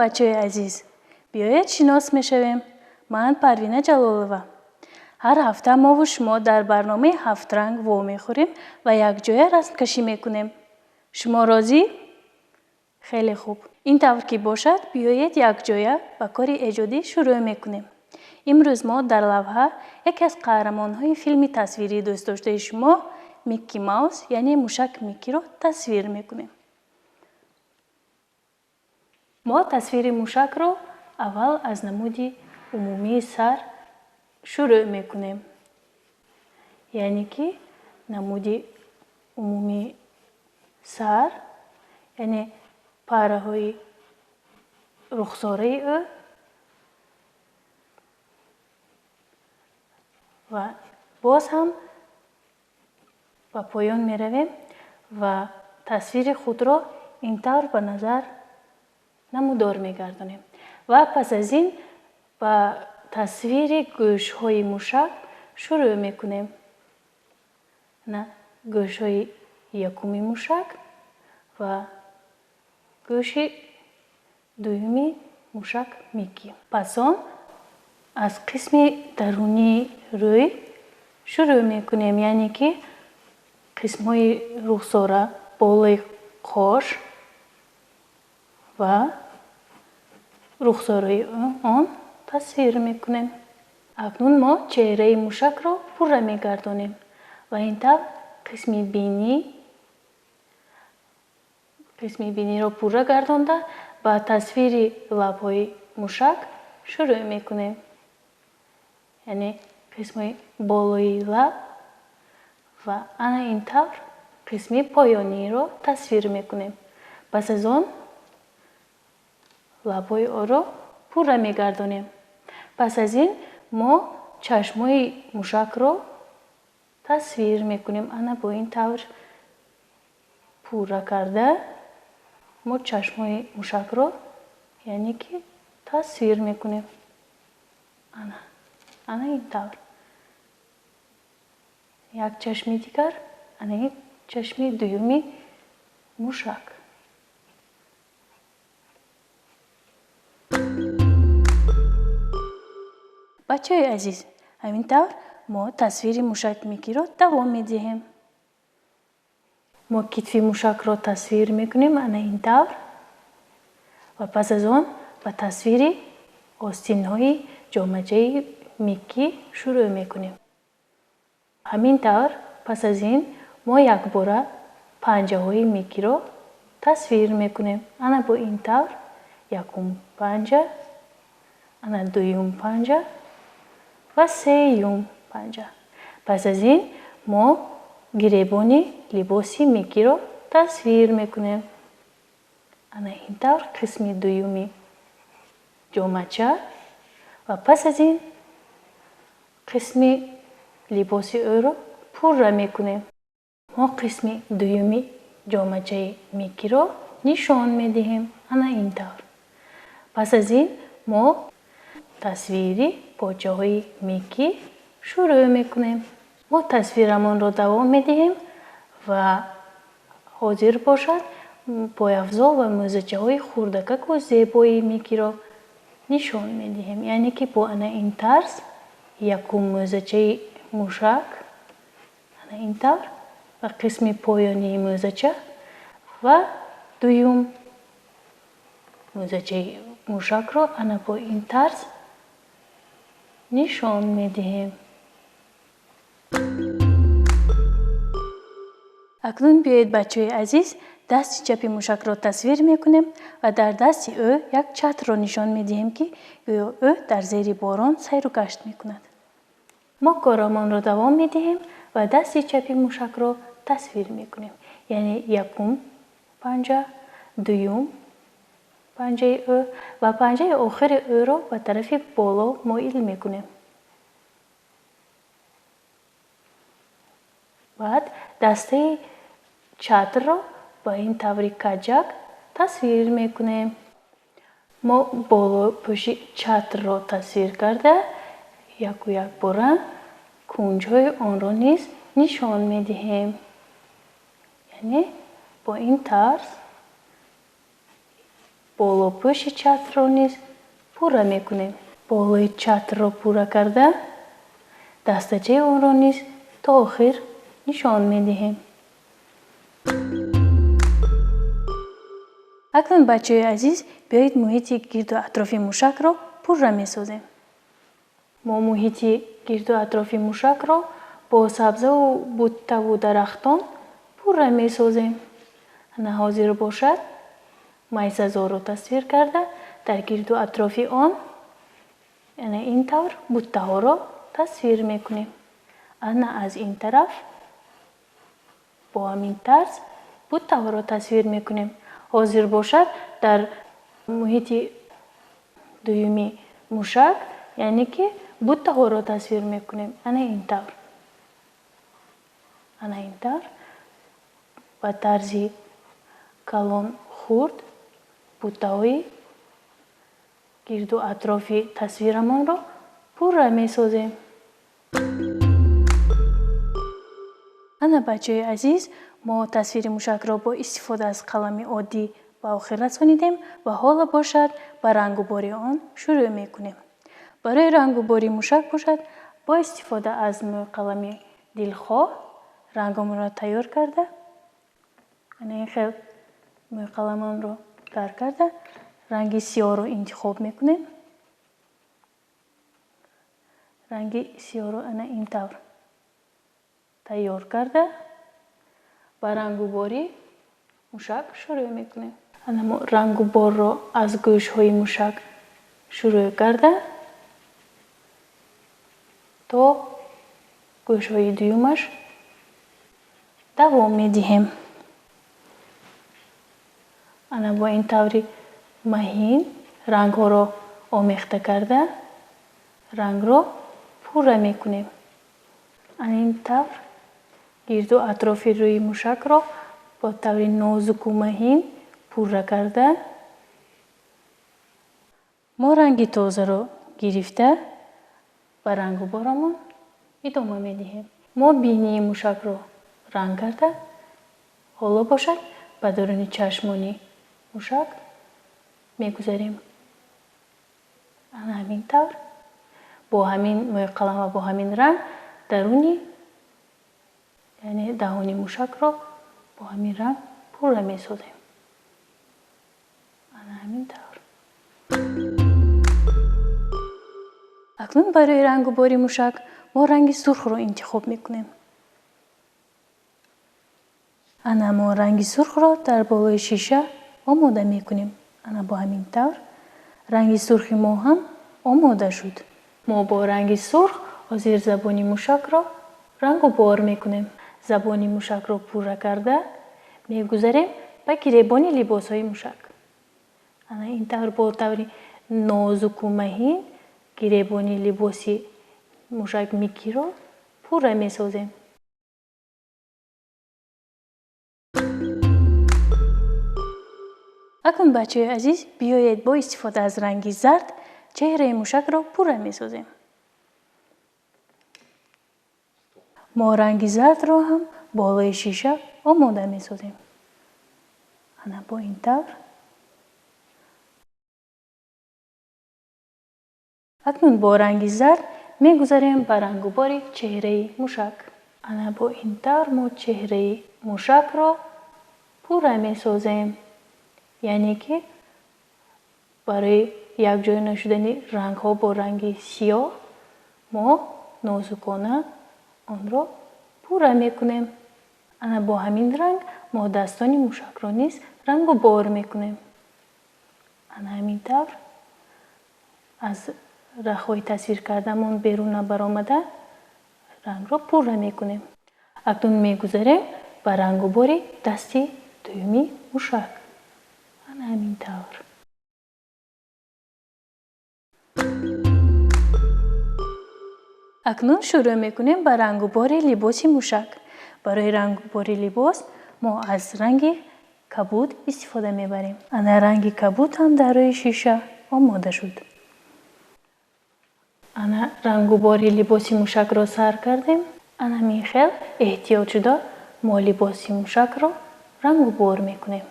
بچه‌های عزیز، بیایید شناس میشویم. من پروینه جلالова. هر هفته ما و شما در برنامه 7 رنگ وا میخوریم و یک جای رسم کشی میکنیم. شما راضی؟ خیلی خوب. این طور که باشد بیایید یک جای با کار ایجادی شروع میکنیم. امروز ما در لوحه یکی از قهرمان‌های فیلم تصویری دوست داشته شما میکی ماوس یعنی موشک میکی رو تصویر میکنیم. ما تصویر موشک رو اول از نمود عمومی سر شروع میکنیم. یعنی که نمود عمومی سر یعنی پاره های رخساره او و باز هم به پایان می رویم و تصویر خود را اینطور به نظر نمودار می گردانیم و پس از این با تصویر گوش های موشک شروع می کنیم. نه گوش های یکمی موشک و گوش دومی موشک میکی. پس آن از قسم درونی روی شروع می کنیم. یعنی که قسم های رخساره بالای قاش و رخساره آن تصویر میکنیم. اکنون ما چهره موشک را پوره میگردانیم و این طور قسم بینی را پوره گردانده با تصویر لب‌های موشک شروع میکنیم. یعنی قسم بالای لب و انا این طور قسم پایانی را تصویر میکنیم. پس از آن لب‌های آن را پوره میگردانیم. پس از این ما چشمای موشک را تصویر میکنیم. انا با این طور پوره کرده ما چشمای موشک را یعنی که تصویر میکنیم. انا این طور. یک چشمی دیگر انا این چشمی دومی موشک. بچه‌های عزیز، همین طور ما تصویر موشک میکی را دوام میدهیم. ما کتف موشک را تصویر میکنیم انا این طور و پس از آن با تصویر آستین های جامچه میکی شروع میکنیم. همین طور پس از این ما یک بار پنجه های میکی را تصویر میکنیم. انا با این طور یکم پنجه، انا دویم پنجه و سوم پنجه. پس از این ما گریبان لباس میکی را تصویر میکنیم. انا این طور قسم دومی جامچه و پس از این قسم لباس او را پوره میکنیم. ما قسم دومی جامچه میکی را نشان میدهیم. انا این طور. پس از این ما تصویر پاچه های میکی شروع میکنیم. ما تصویرمان را دوام میدهیم و حاضر باشد پایافزا و موزچه های خوردکک و زیبای میکی را نشان میدهیم. یعنی که با انا این طرز یکم موزچه موشک انا این طور و قسم پایانی موزچه و دویم موزچه موشک را انا با این طرز نشان میدهیم. اکنون بیایید بچه‌های عزیز دست چپ موشک را تصویر میکنیم و در دست او یک چتر را نشان میدهیم که او در زیر باران سیر و گشت میکند. ما کارمان را دوام میدهیم و دست چپ موشک را تصویر میکنیم. یعنی یکم پنجه، دوم پنجه او و پنجه آخر او را به طرف بالا مایل میکنیم. بعد دسته چتر را با این طور کجک تصویر میکنیم. ما بالا پشت چتر را تصویر کرده یک و یک بار کنجهای آن را نیز نشان میدهیم. یعنی با این طرز боло пӯши чатрро низ пурра мекунем. болои чатрро пурра карда дастачаи онро низ то охир нишон медиҳем. акнун бачаҳои азиз, биёед муҳити гирду атрофи мушакро пурра месозем. мо муҳити гирду атрофи мушакро бо сабзаву буттаву дарахтон пурра месозем. ана ҳозир бошад майсазорро тасвир карда дар гирду атрофи он ана ин тавр буттаҳоро тасвир мекунем. ана аз ин тараф бо ҳамин тарз буттаҳоро тасвир мекунем. ҳозир бошад дар муҳити дуюми мушак, яъне ки буттаҳоро тасвир мекунем. ана ин тавр. ана ин тавр ба тарзи калон хурд буттаҳои гирду атрофи тасвирамонро пурра месозем. ана бачаҳои азиз, мо тасвири мушакро бо истифода аз қалами оддӣ ба охир расонидем ва ҳоло бошад ба рангубори он шурӯъ мекунем. барои рангубори мушак бошад бо истифода аз мӯйқалами дилхоҳ рангомро тайёр карда, ана ин хел мӯйқаламонро кар карда ранги сиёҳро интихоб мекунем. ранги сиёҳро ана ин тавр тайёр карда ба рангубори мушак шурӯъ мекунем. ана мо рангуборро аз гӯшҳои мушак шурӯъ карда то гӯшҳои дуюмаш давом медиҳем. ана бо ин таври маҳин рангҳоро омехта карда рангро пурра мекунем. ана ин тавр гирду атрофи рӯи мушакро бо таври нозуку маҳин пурра карда мо ранги тозаро гирифта ба рангуборамон идома медиҳем. мо бинии мушакро ранг карда ҳоло бошад ба даруни чашмони мушак мегузарем. ана ҳамин тавр бо ҳамин мӯйқалам ва бо ҳамин ранг даруни яъне даҳони мушакро бо ҳамин ранг пурра месозем. ана ҳамин тавр. акнун барои рангубори мушак мо ранги сурхро интихоб мекунем. ана мо ранги сурхро дар болои шиша омода мекунем. ана бо ҳамин тавр ранги сурхи мо ҳам омода шуд. мо бо ранги сурх ҳозир забони мушакро рангубор мекунем. забони мушакро пурра карда мегузарем ба гиребони либосҳои мушак. ана ин тавр бо таври нозуку маҳин гиребони либоси мушак микиро пурра месозем. акнун бачаҳои азиз, биёед бо истифода аз ранги зард чеҳраи мушакро пурра месозем. мо ранги зардро ҳам болои шиша омода месозем. ана бо ин тавр. акнун бо ранги зард мегузарем ба рангубори чеҳраи мушак. ана бо ин тавр мо чеҳраи мушакро пурра месозем. яъне ки барои якҷоя нашудани рангҳо бо ранги сиёҳ мо нозукона онро пурра мекунем. ана бо ҳамин ранг мо дастони мушакро низ рангубор мекунем. ана ҳамин тавр аз рахҳои тасвир кардамон беруна баромада рангро пурра мекунем. акнун мегузарем ба рангубори дасти дуюми мушак. ана ҳамин тавр. акнун шурӯъ мекунем ба рангубори либоси мушак. барои рангубори либос мо аз ранги кабуд истифода мебарем. ана ранги кабуд ҳам дар рӯи шиша омода шуд. ана рангубори либоси мушакро сар кардем. ана ҳамин хел эҳтиёт шуда мо либоси мушакро рангубор мекунем.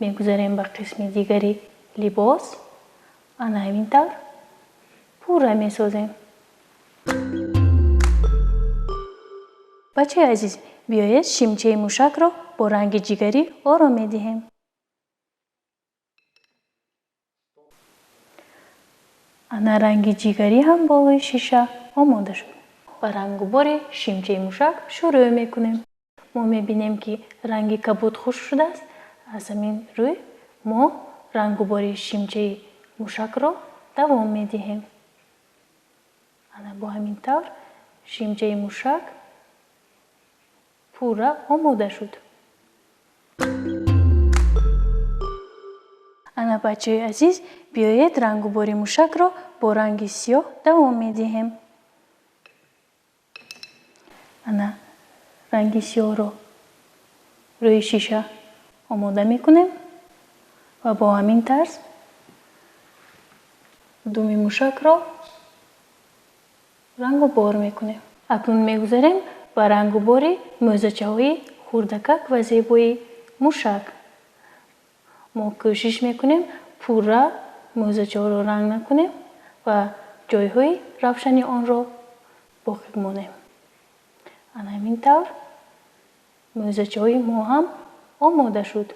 میگذاریم به قسم دیگری لباس. انا همین طور پوره میسازیم. بچه عزیز بیایید شیمچه موشک را با رنگ جگری آرام میدهیم. انا رنگ جگری هم بالای شیشه آماده شد. با رنگ و بار شیمچه موشک شروع میکنیم. ما میبینیم که رنگ کبود خشک شده است. از همین روی ما رنگ و بار شیمچه موشک را دوام میدهیم. انا با همین طور شیمچه موشک پورا آماده شد. انا بچه عزیز بیایید رنگ و بار موشک را با رنگ سیاه دوام میدهیم. انا رنگ سیاه را روی شیشه آماده میکنیم و با همین طرز دوم موشک را رنگ و بار میکنیم. اکنون میگذاریم با رنگ و بار موزچه های خردکک و زیبای موشک. ما کوشش میکنیم پورا موزچه ها را رنگ نکنیم و جای های روشنی آن را باقی مانیم. همین طور موزچه های ما هم آماده شد.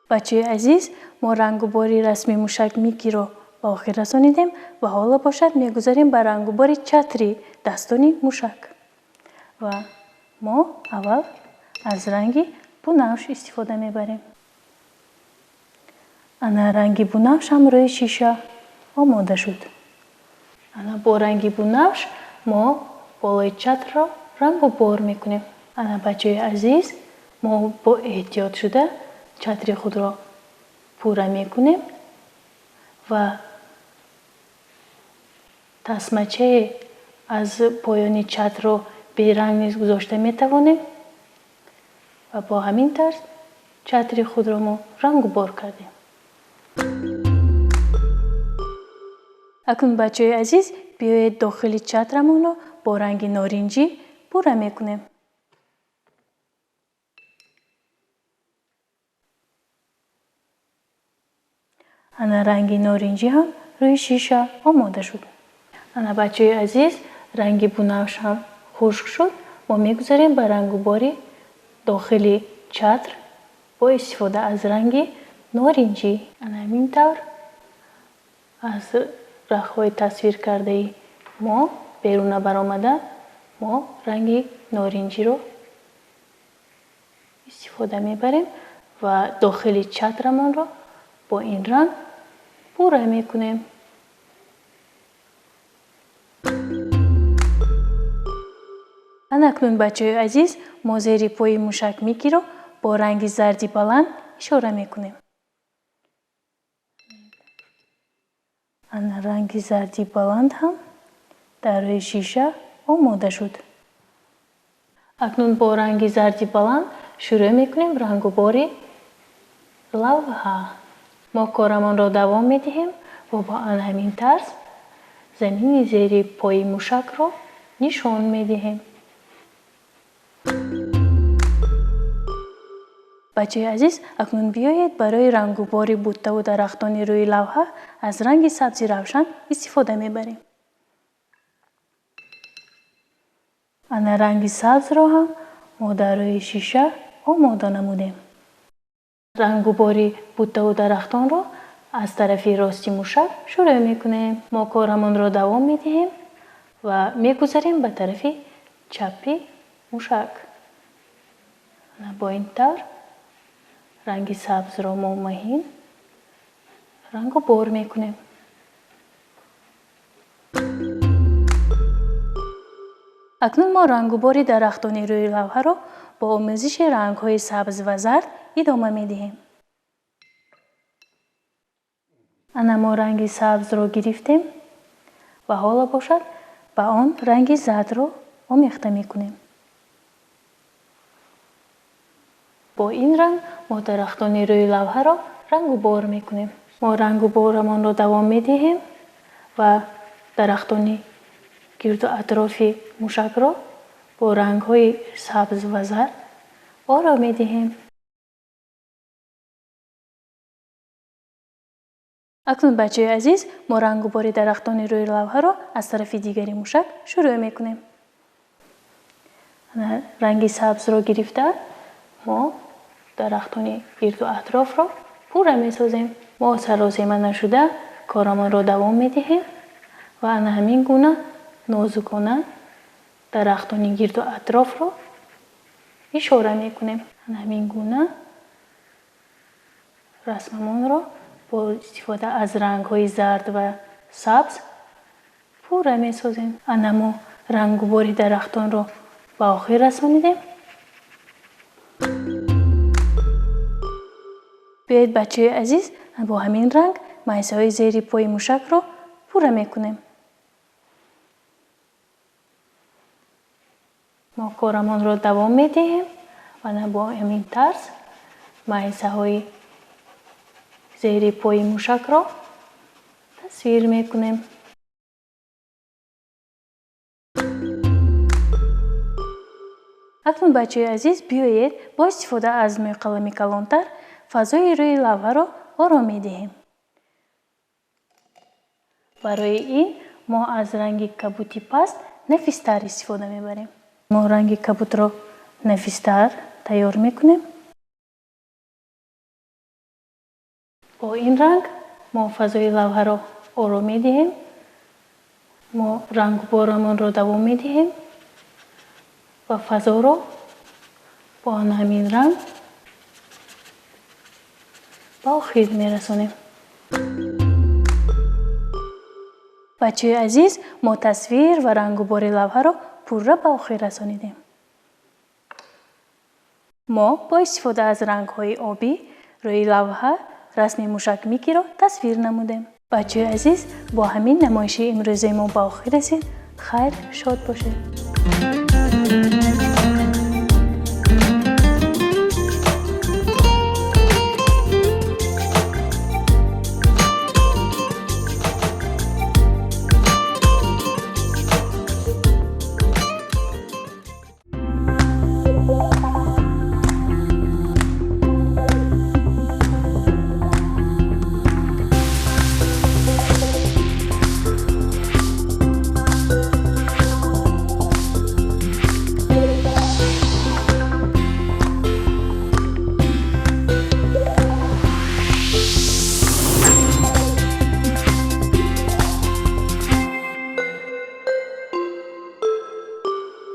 بچه عزیز ما رنگ و بار رسمی موشک میکی را به آخر رسانیدیم و حالا باشد میگذاریم به رنگ و بار چتری دستانی موشک. و ما اول از رنگ بنفش استفاده میبریم. انا رنگ بنفش هم روی شیشه آماده شد. انا با رنگ بنفش ما بالای چتر را رنگ و بار میکنیم. انا بچه عزیز ما با احتیاط شده چتر خود را پوره میکنیم و تسمچه از پایان چتر را به رنگ نیز گذاشته میتوانیم و با همین طرز چتر خود را ما رنگ و بار کردیم. اکنون بچه عزیز بیایید داخل چترمون را با رنگ نارنجی پوره میکنیم. انا رنگ نارنجی هم روی شیشه آماده شد. انا بچه عزیز رنگ بنفش هم خشک شد. ما میگذاریم به رنگ و بار داخل چتر با استفاده از رنگ نارنجی. انا همین طور از رخهای تصویر کرده ما بیرون برآمده ما رنگ نارنجی رو استفاده میبریم و داخل چترمان رو با این رنگ پوره میکنیم. اکنون بچه عزیز ما زیر پای موشک میکی رو با رنگ زردی بلند اشاره میکنیم. رنگ زردی بلند هم در روی شیشه آماده شد. اکنون با رنگ زردی بلند شروع میکنیم رنگ و بار لوحه. ما کارمان را دوام میدهیم و با همین طرز زمین زیر پای موشک را نشان میدهیم. بچه عزیز اکنون بیایید برای رنگ و بار بوته و درختان روی لوحه از رنگ سبز روشن استفاده میبریم. انا رنگ سبز را هم ما در روی شیشه آماده نمودیم. رنگ و بار بوته و درختان را از طرف راستی موشک شروع میکنیم. ما کارمان را دوام میدهیم و میگذاریم به طرف چپی موشک. با این طور رنگ سبز را ما مهین رنگ و بار میکنیم. اکنون ما رنگ و بار درختان روی لوحه را با آمیزش رنگ های سبز و زرد ادامه میدهیم. ما رنگ سبز را گرفتیم و حالا باشد با آن رنگ زرد را آمیخته میکنیم. با این رنگ ما درختان روی لوحه را رنگ و بار میکنیم. ما رنگ و بارمان را دوام میدهیم و درختان گرد و اطراف موشک را با رنگ های سبز و زرد آرام میدهیم. اکنون بچه عزیز ما رنگ و بار درختان روی لوحه را از طرف دیگری موشک شروع میکنیم. رنگ سبز را گرفته ما درختان گرد و اطراف را پوره میسازیم. ما سراسیمه نشده کارمان را دوام میدهیم و همین گونه نازکانه درختان گرد و اطراف را اشاره میکنیم. همین گونه رسممان را با استفاده از رنگ های زرد و سبز پوره میسازیم. ما رنگ و بار درختان را به آخر رسانیدیم. بیایید بچه عزیز با همین رنگ مایسه های زیر پای موشک را پوره میکنیم. ما کارمان را دوام میدهیم و با همین طرز مایسه های زیر پای موشک را تصویر میکنیم. اکنون بچه عزیز بیایید با استفاده از نوع قلم کلانتر فضای روی لوحه را آرامی دهیم. برای این ما از رنگ کبوت پست نفیستر استفاده میبریم. ما رنگ کبوت را نفیستر تیار میکنیم. با این رنگ ما فضای لوحه را آرامی دهیم. ما رنگ بارمان را دوام میدهیم و فضا را با همین رنگ با آخر میرسونیم. بچه عزیز ما تصویر و رنگ و بار لوحه را پوره به آخر رسانیدیم. ما با استفاده از رنگ های آبی روی لوحه رسم موشک میکی را تصویر نمودیم. بچه عزیز با همین نمایش امروزی ما به آخر رسید. خیر شاد باشید.